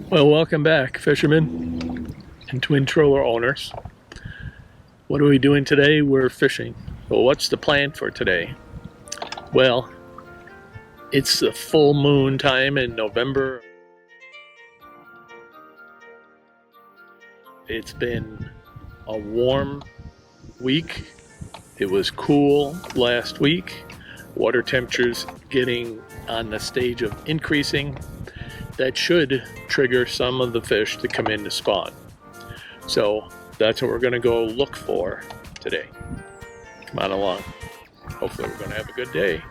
Well, welcome back, fishermen and twin troller owners. What are we doing today? We're fishing. Well, what's the plan for today? Well, it's the full moon time in November. It's been a warm week. It was cool last week. Water temperatures getting on the stage of increasing. That should trigger some of the fish to come in to spawn. So that's what we're going to go look for today. Come on along. Hopefully we're going to have a good day.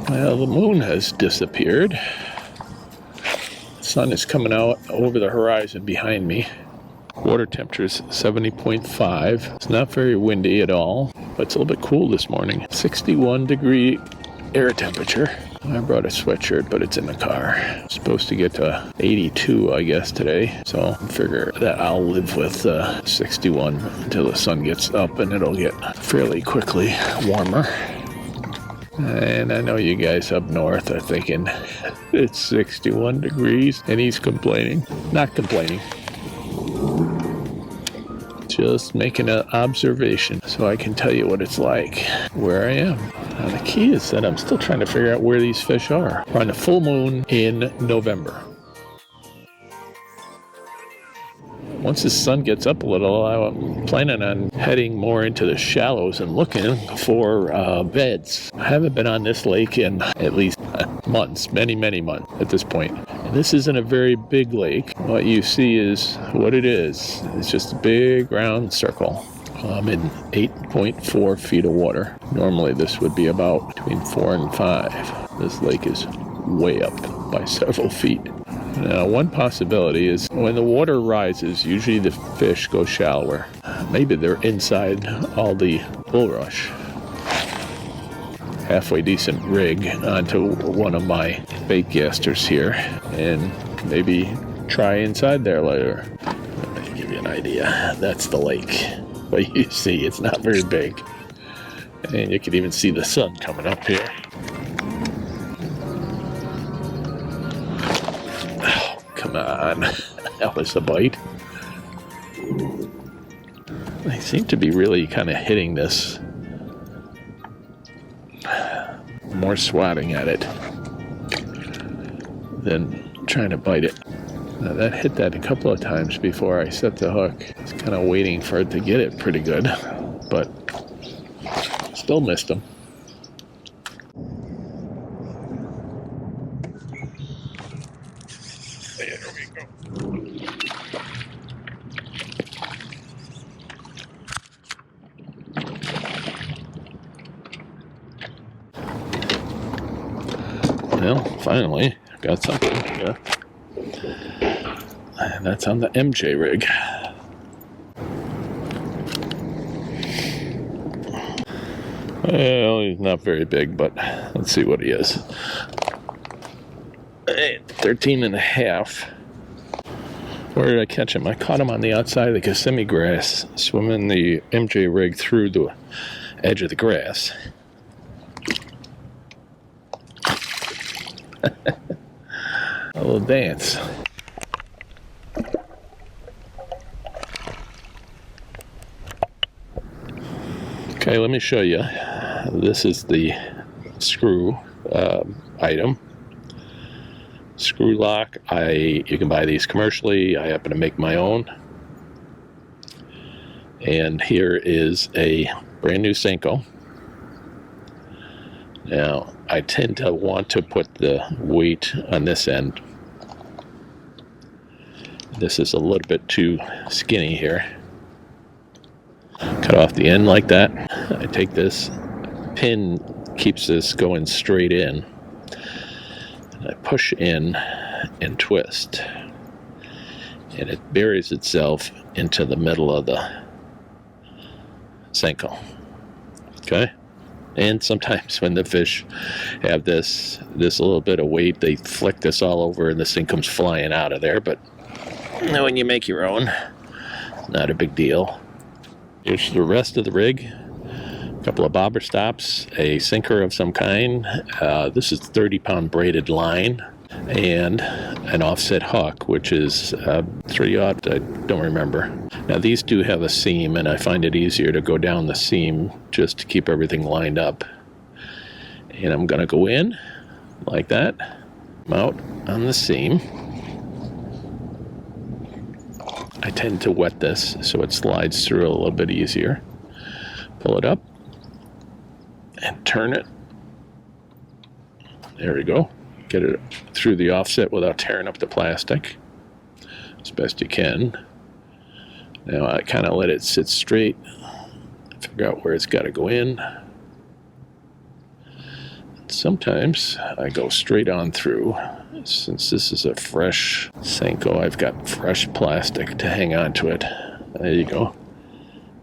Well, the moon has disappeared. The sun is coming out over the horizon behind me. Water temperature is 70.5. It's not very windy at all, but it's a little bit cool this morning. 61-degree air temperature. I brought a sweatshirt, but it's in the car. It's supposed to get to 82, I guess, today. So I figure that I'll live with 61 until the sun gets up, and it'll get fairly quickly warmer. And I know you guys up north are thinking it's 61 degrees and he's complaining. Not complaining. Just making an observation so I can tell you what it's like where I am. Now the key is that I'm still trying to figure out where these fish are. We're on the full moon in November. Once the sun gets up a little, I'm planning on heading more into the shallows and looking for beds. I haven't been on this lake in at least months, many months at this point. And this isn't a very big lake. What you see is what it is. It's just a big round circle. I'm in 8.4 feet of water. Normally this would be about between 4 and 5. This lake is way up by several feet. Now, one possibility is when the water rises, usually the fish go shallower. Maybe they're inside all the bulrush. Halfway decent rig onto one of my bait casters here, and maybe try inside there later. Let me give you an idea. That's the lake. But you see, it's not very big. And you can even see the sun coming up here. Come on, that was the bite. They seem to be really kind of hitting this. More swatting at it than trying to bite it. Now that hit that a couple of times before I set the hook. I was kind of waiting for it to get it pretty good, but still missed him. Well, finally, got something. Yeah. And that's on the MJ rig. Well, he's not very big, but let's see what he is. 13 and a half. Where did I catch him? I caught him on the outside of the Kissimmee grass, swimming the MJ rig through the edge of the grass. A little dance. Okay, let me show you. This is the screw item. Screw lock. You can buy these commercially. I happen to make my own. And here is a brand new Senko. Now, I tend to want to put the weight on this end. This is a little bit too skinny here. Cut off the end like that. I take this pin, keeps this going straight in, and I push in and twist, and it buries itself into the middle of the sinkhole. Okay? And sometimes when the fish have this little bit of weight, they flick this all over and this thing comes flying out of there. But when you make your own, not a big deal. Here's the rest of the rig. A couple of bobber stops, a sinker of some kind. This is 30-pound braided line, and an offset hook, which is 3/0, I don't remember. Now these do have a seam, and I find it easier to go down the seam just to keep everything lined up. And I'm gonna go in like that, out on the seam. I tend to wet this so it slides through a little bit easier. Pull it up and turn it. There we go. Get it through the offset without tearing up the plastic as best you can. Now I kind of let it sit straight, figure out where it's got to go in. Sometimes I go straight on through. Since this is a fresh Senko, I've got fresh plastic to hang on to it. There you go.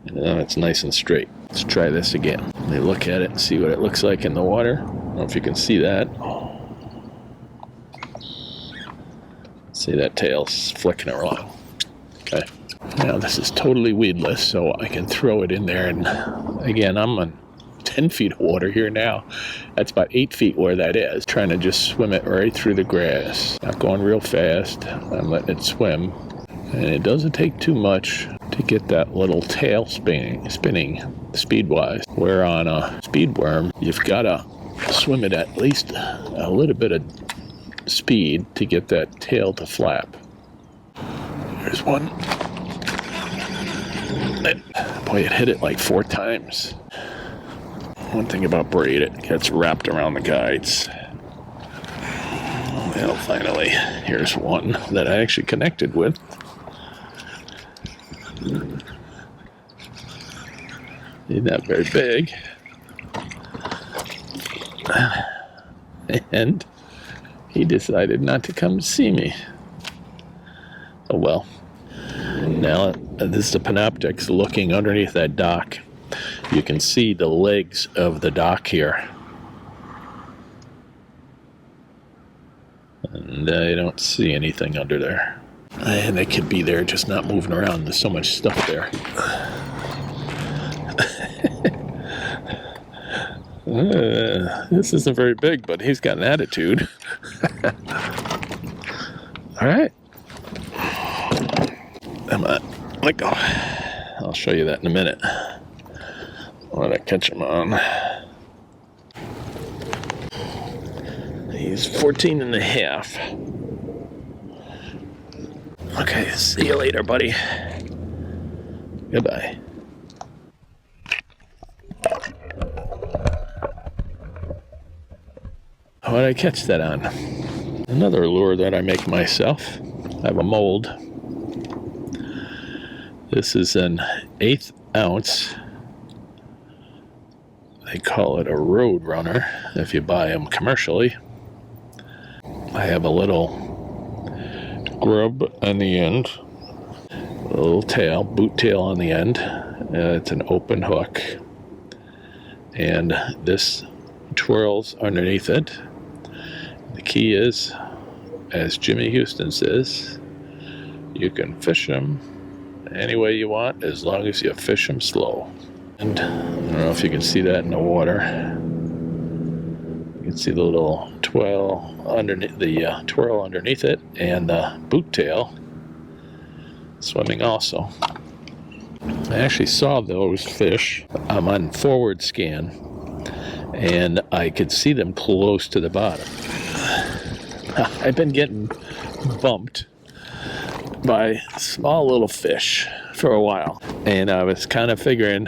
And now it's nice and straight. Let's try this again. Let me look at it and see what it looks like in the water. I don't know if you can see that. See that tail's flicking around. Okay. Now this is totally weedless, so I can throw it in there. And again, I'm on 10 feet of water here now. That's about 8 feet where that is. Trying to just swim it right through the grass. Not going real fast. I'm letting it swim. And it doesn't take too much to get that little tail spinning speed-wise. Where on a speed worm, you've got to swim it at least a little bit of speed to get that tail to flap. There's one. Boy, it hit it like 4 times. One thing about braid, it gets wrapped around the guides. Well, finally, here's one that I actually connected with. He's not very big. And he decided not to come see me. Oh well. Now, this is the Panoptics looking underneath that dock. You can see the legs of the dock here. And I don't see anything under there. And they could be there, just not moving around. There's so much stuff there. This isn't very big, but he's got an attitude. All right. Come on. Let go. I'll show you that in a minute. When I catch him on. He's 14 and a half. Okay, see you later, buddy. Goodbye. How did I catch that on? Another lure that I make myself. I have a mold. This is an 1/8 ounce. They call it a road runner if you buy them commercially. I have a little grub on the end, a little tail, boot tail on the end. It's an open hook, and this twirls underneath it. The key is, as Jimmy Houston says, you can fish them any way you want as long as you fish them slow. And I don't know if you can see that in the water. You can see the little twirl underneath it, and the boot tail swimming also. I actually saw those fish. I'm on forward scan, and I could see them close to the bottom. I've been getting bumped by small little fish for a while, and I was kind of figuring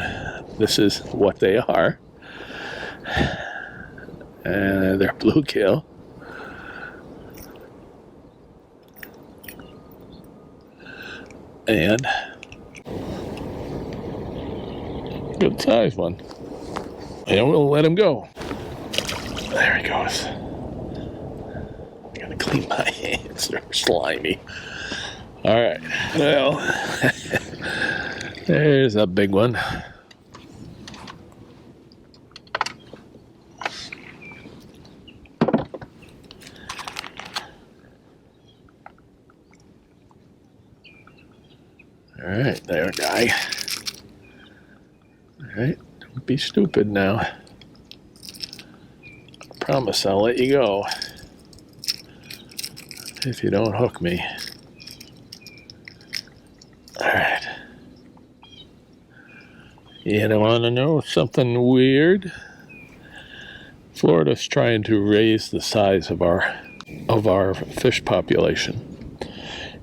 this is what they are. They're bluegill. And good size one. And we'll let him go. There he goes. I gotta clean my hands. They're slimy. All right. Well, there's a big one. All right, there, guy. All right, don't be stupid now. I promise I'll let you go if you don't hook me. All right. You don't want to know something weird? Florida's trying to raise the size of our fish population,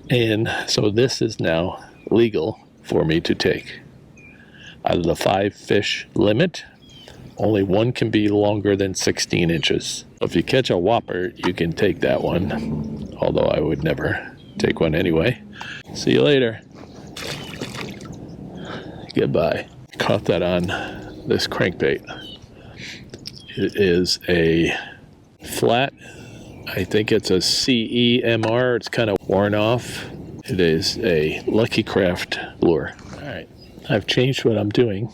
and so this is now legal for me to take. Out of the 5 fish limit, only one can be longer than 16 inches. If you catch a whopper, you can take that one, although I would never take one anyway. See you later. Goodbye. Caught that on this crankbait. It is a flat, I think it's a CEMR. It's kind of worn off. It is a Lucky Craft lure. All right, I've changed what I'm doing.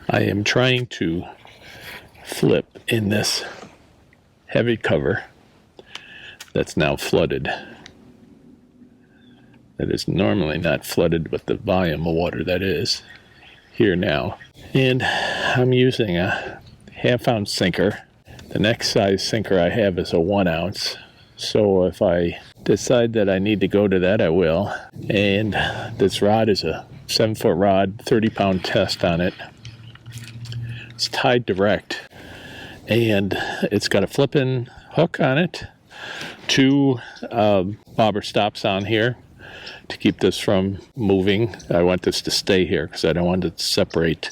I am trying to flip in this heavy cover that's now flooded. That is normally not flooded with the volume of water that is here now. And I'm using a 1/2 ounce sinker. The next size sinker I have is a 1 ounce. So if I decide that I need to go to that, I will. And this rod is a 7-foot rod, 30-pound test on it. It's tied direct, and it's got a flipping hook on it, 2 bobber stops on here to keep this from moving. I want this to stay here because I don't want it to separate.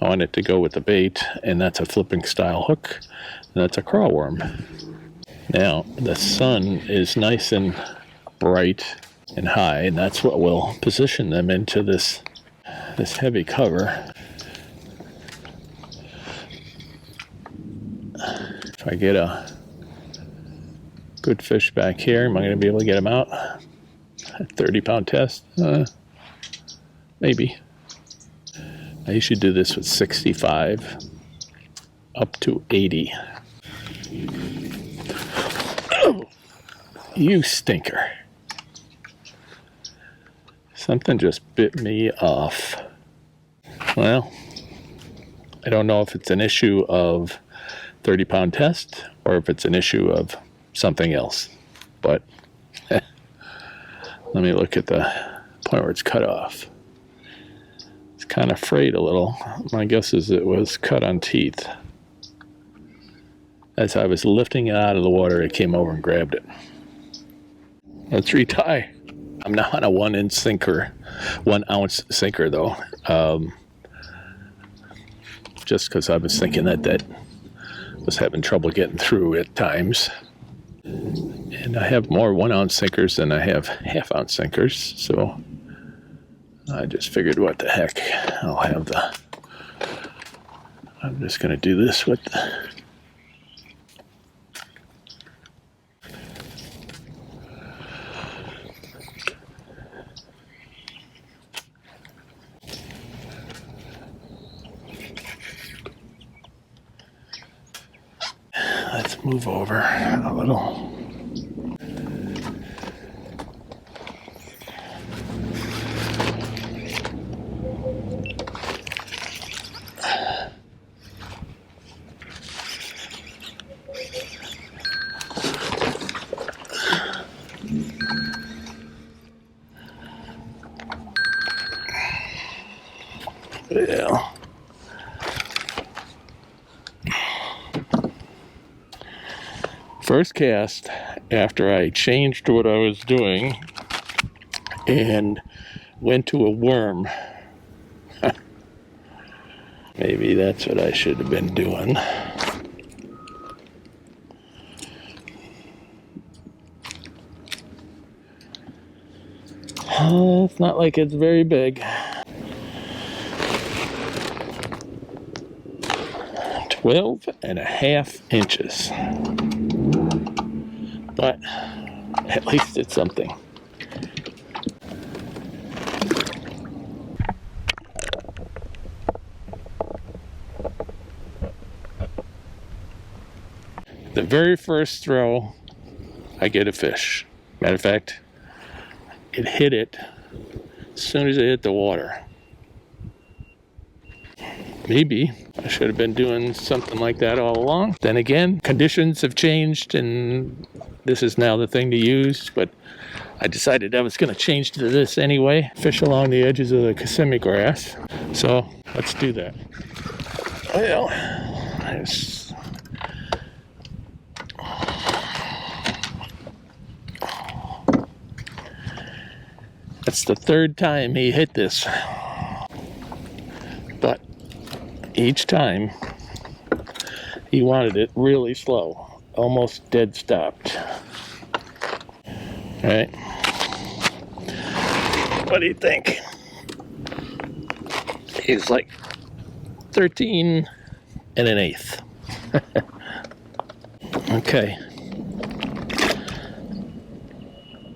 I want it to go with the bait, and that's a flipping style hook, and that's a crawl worm. Now, the sun is nice and bright and high, and that's what will position them into this heavy cover. If I get a good fish back here, am I going to be able to get them out? A 30-pound test? Maybe. I usually do this with 65 up to 80. Oh, you stinker. Something just bit me off. Well, I don't know if it's an issue of 30-pound test or if it's an issue of something else. But let me look at the point where it's cut off. It's kind of frayed a little. My guess is it was cut on teeth. As I was lifting it out of the water, it came over and grabbed it. Let's retie. I'm now on a 1 ounce sinker though. Just because I was thinking that was having trouble getting through at times. And I have more 1 ounce sinkers than I have 1/2 ounce sinkers, so I just figured, what the heck, I'm just going to do this with let's move over a little. Yeah. First cast after I changed what I was doing and went to a worm. Maybe that's what I should have been doing. It's not like it's very big. 12.5 inches. But at least it's something. The very first throw, I get a fish. Matter of fact, it hit it as soon as it hit the water. Maybe I should have been doing something like that all along. Then again, conditions have changed and this is now the thing to use, but I decided I was going to change to this anyway. Fish along the edges of the Kissimmee grass. So let's do that. Well, that's the third time he hit this. But each time he wanted it really slow, almost dead stopped. All right. What do you think? He's like 13 1/8. Okay.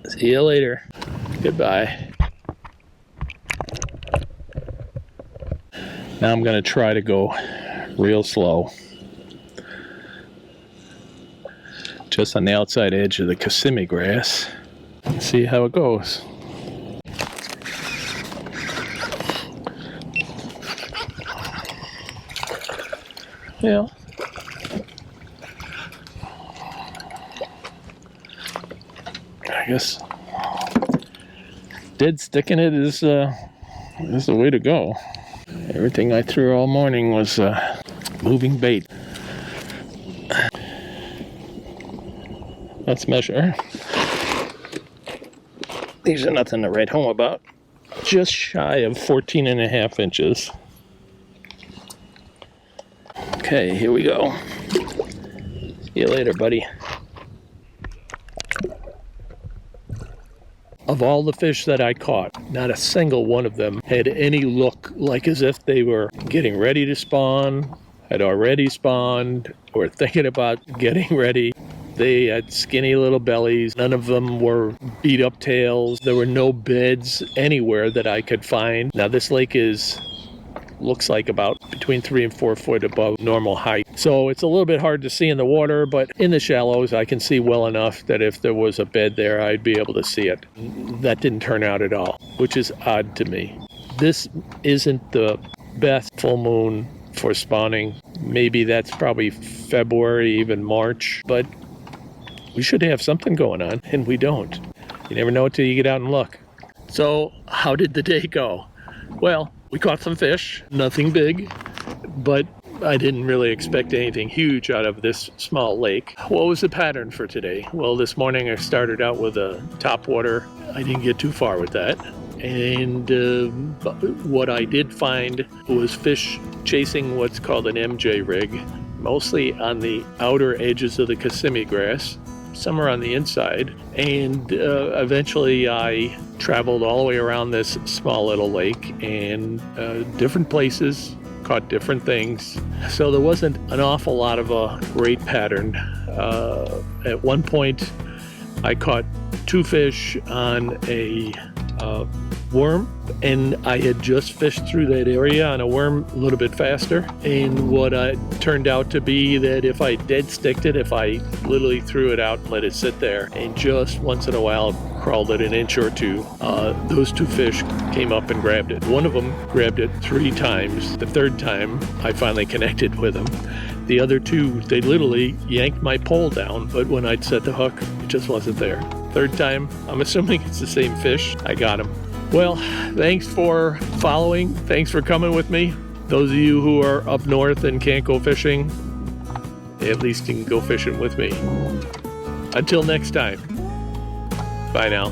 See you later. Goodbye. Now I'm going to try to go real slow. Just on the outside edge of the Kissimmee grass. See how it goes. Yeah. I guess dead sticking it is the way to go. Everything I threw all morning was moving bait. Let's measure. These are nothing to write home about. Just shy of 14.5 inches. Okay, here we go. See you later, buddy. Of all the fish that I caught, not a single one of them had any look like as if they were getting ready to spawn, had already spawned, or thinking about getting ready. They had skinny little bellies. None of them were beat up tails. There were no beds anywhere that I could find. Now this lake looks like about between 3 and 4 foot above normal height. So it's a little bit hard to see in the water, but in the shallows I can see well enough that if there was a bed there, I'd be able to see it. That didn't turn out at all, which is odd to me. This isn't the best full moon for spawning. Maybe that's probably February, even March, but we should have something going on, and we don't. You never know until you get out and look. So how did the day go? Well, we caught some fish, nothing big, but I didn't really expect anything huge out of this small lake. What was the pattern for today? Well, this morning I started out with a topwater. I didn't get too far with that. And what I did find was fish chasing what's called an MJ rig, mostly on the outer edges of the Kissimmee grass. Some are on the inside, and eventually I traveled all the way around this small little lake and different places, caught different things. So there wasn't an awful lot of a great pattern. At one point I caught 2 fish on a worm, and I had just fished through that area on a worm a little bit faster, and what turned out to be that if I dead sticked it, if I literally threw it out and let it sit there and just once in a while crawled it an inch or two, those 2 fish came up and grabbed it. One of them grabbed it 3 times. The third time I finally connected with them. The other 2, they literally yanked my pole down, but when I'd set the hook, it just wasn't there. Third time, I'm assuming it's the same fish, I got him. Well, thanks for following. Thanks for coming with me. Those of you who are up north and can't go fishing, at least you can go fishing with me. Until next time, bye now.